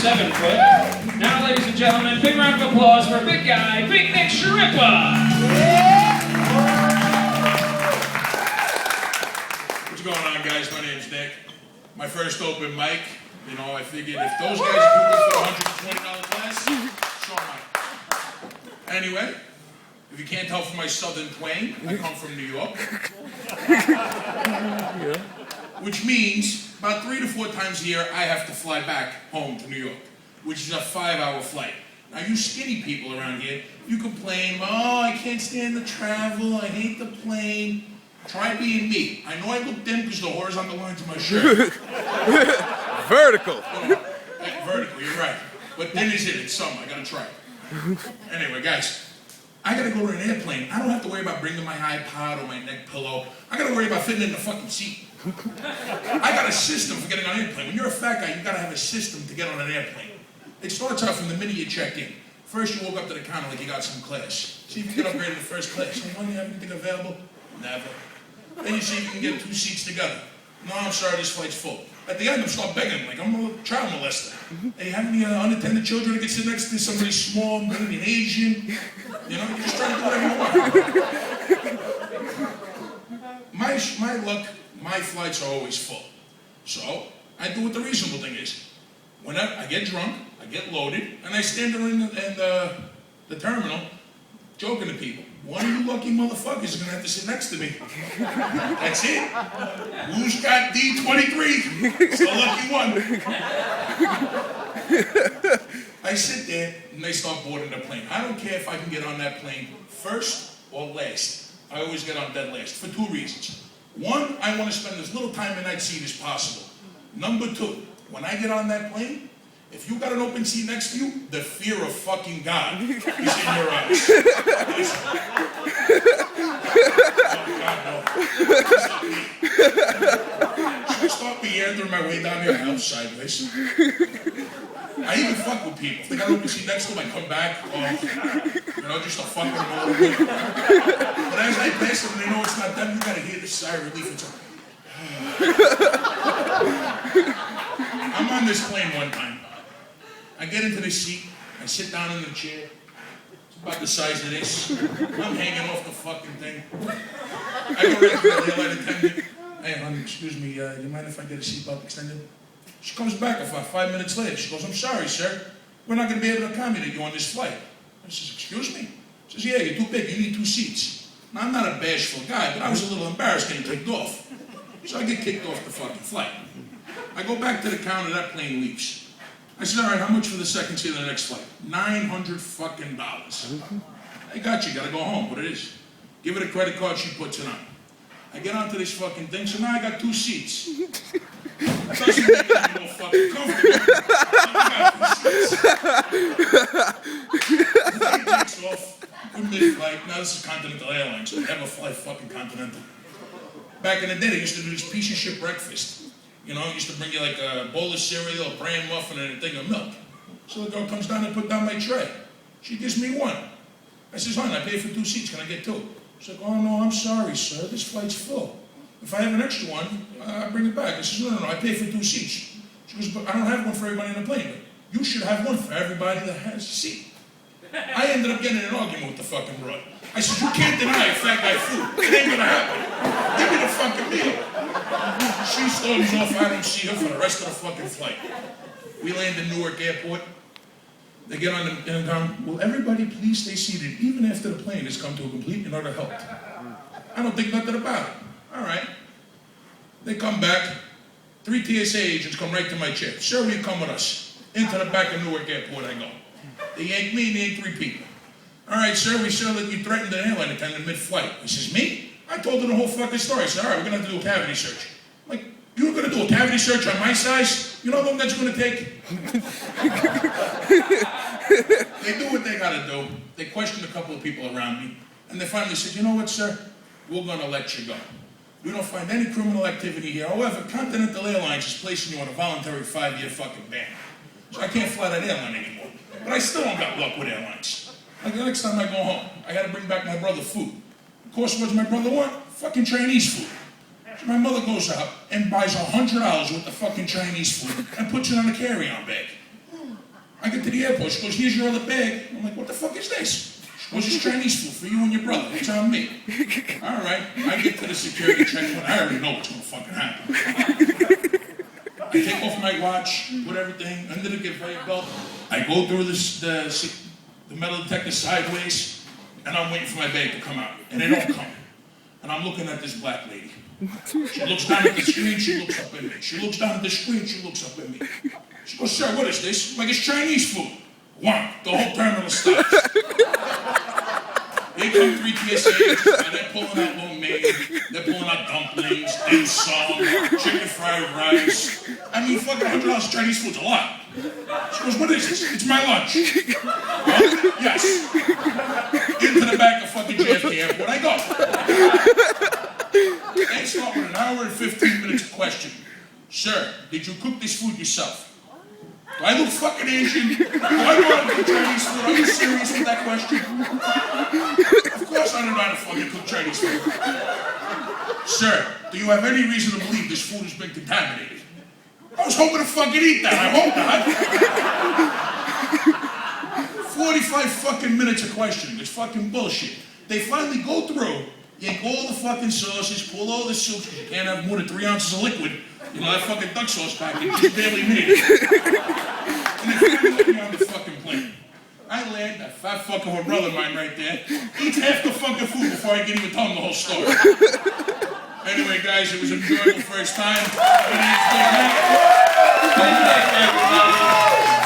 7 foot. Now, ladies and gentlemen, big round of applause for big guy, Big Nick Sharippa. What's going on, guys? My name's Nick. My first open mic. You know, I figured if those guys do this for a $120 class, so am I. Anyway, if you can't tell from my southern twang, I come from New York. Which means about 3 to 4 times a year, I have to fly back home to New York, which is a 5-hour flight. Now, you skinny people around here, you complain, oh, I can't stand the travel, I hate the plane. Try being me. I know I look thin because the horizontal lines of my shirt. Vertical. Vertical, you're right. But thin is it, it's some, I gotta try it. Anyway, guys, I gotta go to an airplane. I don't have to worry about bringing my iPod or my neck pillow. I gotta worry about fitting in the fucking seat. I got a system for getting on an airplane. When you're a fat guy, you gotta have a system to get on an airplane. It starts out from the minute you check in. First, you walk up to the counter like you got some class. See if you get upgraded to first class. Hey, do you have anything available? Never. Then you see if you can get 2 seats together. No, I'm sorry, this flight's full. At the end, I'm start begging, like I'm a child molester. Hey, you have any unattended children that can sit next to somebody small, maybe an Asian? You know, you just try to do whatever you want. My luck, my flights are always full. So, I do what the reasonable thing is. Whenever I get drunk, I get loaded, and I stand there in the terminal, joking to people. One of you lucky motherfuckers is gonna have to sit next to me. That's it. Who's got D23? It's the lucky one. I sit there and they start boarding the plane. I don't care if I can get on that plane first or last. I always get on dead last for 2 reasons. 1, I want to spend as little time in that seat as possible. Number 2, when I get on that plane, if you got an open seat next to you, the fear of fucking God is in your eyes. Oh, God, no. Should I start meandering my way down your house sideways? I even fuck with people. If they got an open seat next to them, I come back, you know, just to fuck them a little bit. But as I pass them, they know it's not them, you gotta hear the sigh of relief. It's I'm on this plane one time. I get into the seat, I sit down in the chair, it's about the size of this, I'm hanging off the fucking thing. I go right to the airline attendant, hey honey, excuse me, you mind if I get a seatbelt extended? She comes back about 5 minutes later, she goes, I'm sorry sir, we're not going to be able to accommodate you on this flight. I says, excuse me? She says, yeah, you're too big, you need 2 seats. Now I'm not a bashful guy, but I was a little embarrassed getting kicked off. So I get kicked off the fucking flight. I go back to the counter, that plane leaves. I said, all right, how much for the second seat of the next flight? $900 fucking dollars. I got you, gotta go home, what it is. Give her the credit card, she puts it on. I get onto this fucking thing, so now I got 2 seats. That doesn't make it any more fucking comfortable. I got 2 seats. The thing takes off, we're mid-flight, now this is Continental Airlines, so I never fly fucking Continental. Back in the day, they used to do this piece of shit breakfast. You know, I used to bring you like a bowl of cereal, a bran muffin, and a thing of milk. So the girl comes down and put down my tray. She gives me 1. I says, hon, I paid for 2 seats, can I get 2? She's like, oh no, I'm sorry, sir, this flight's full. If I have an extra one, I'll bring it back. I says, no, I paid for 2 seats. She goes, but I don't have one for everybody on the plane. But you should have one for everybody that has a seat. I ended up getting in an argument with the fucking broad. I said, you can't deny a fat guy food. It ain't gonna happen. Give me the fucking meal. She storms off, I don't see her for the rest of the fucking flight. We land in Newark Airport. They get on the ground. Will everybody please stay seated even after the plane has come to a complete and utter halt? I don't think nothing about it. All right. They come back. 3 TSA agents come right to my chair. Sir, will you come with us? Into the back of Newark Airport I go. They yank me and they yank 3 people. All right, sir, we saw that you threatened an airline attendant mid-flight. He says, me? I told her the whole fucking story. I said, all right, we're going to have to do a cavity search. I'm like, you're going to do a cavity search on my size? You know how long that's going to take? They do what they got to do. They questioned a couple of people around me. And they finally said, you know what, sir? We're going to let you go. We don't find any criminal activity here. However, Continental Airlines is placing you on a voluntary 5-year fucking ban. So I can't fly that airline anymore. But I still don't got luck with airlines. Like the next time I go home, I gotta bring back my brother food. Of course, what does my brother want? Fucking Chinese food. So my mother goes out and buys $100 worth of fucking Chinese food and puts it on a carry-on bag. get to the airport. She goes, here's your other bag. I'm like, what the fuck is this? She goes, it's Chinese food for you and your brother. It's on me. All right. I get to the security checkpoint. I already know what's going to fucking happen. I take off my watch, put everything under the conveyor belt. I go through the metal detector sideways, and I'm waiting for my bag to come out. And they don't come. And I'm looking at this black lady. She looks down at the screen, she looks up at me. She looks down at the screen, she looks up at me. She goes, sir, what is this? I'm like, it's Chinese food. One, the whole terminal stops. They come 3 TSA agents, and they're pulling out lo mein, they're pulling out dumplings, dim sum, chicken fried rice. I mean, fucking $100 Chinese food's a lot. She goes, what is this? It's my lunch. Well, yes. Into the back of fucking JFK Airport I go. They start with an hour and 15 minutes of question. Sir, did you cook this food yourself? Do I look fucking Asian? Do I know how to cook Chinese food? Are you serious with that question? Of course I don't know how to fucking cook Chinese food. Sir, do you have any reason to believe this food has been contaminated? I was hoping to fucking eat that. I hope not. 45 fucking minutes of questioning. It's fucking bullshit. They finally go through, yank all the fucking sauces, pull all the soups, because you can't have more than 3 ounces of liquid. You know, that fucking duck sauce package just barely made it. And they finally let me on the fucking plane. I land, that fat fucking her brother of mine right there, eats half the fucking food before I can even tell him the whole story. Anyway, guys, it was an enjoyable first time. Thank you, everybody.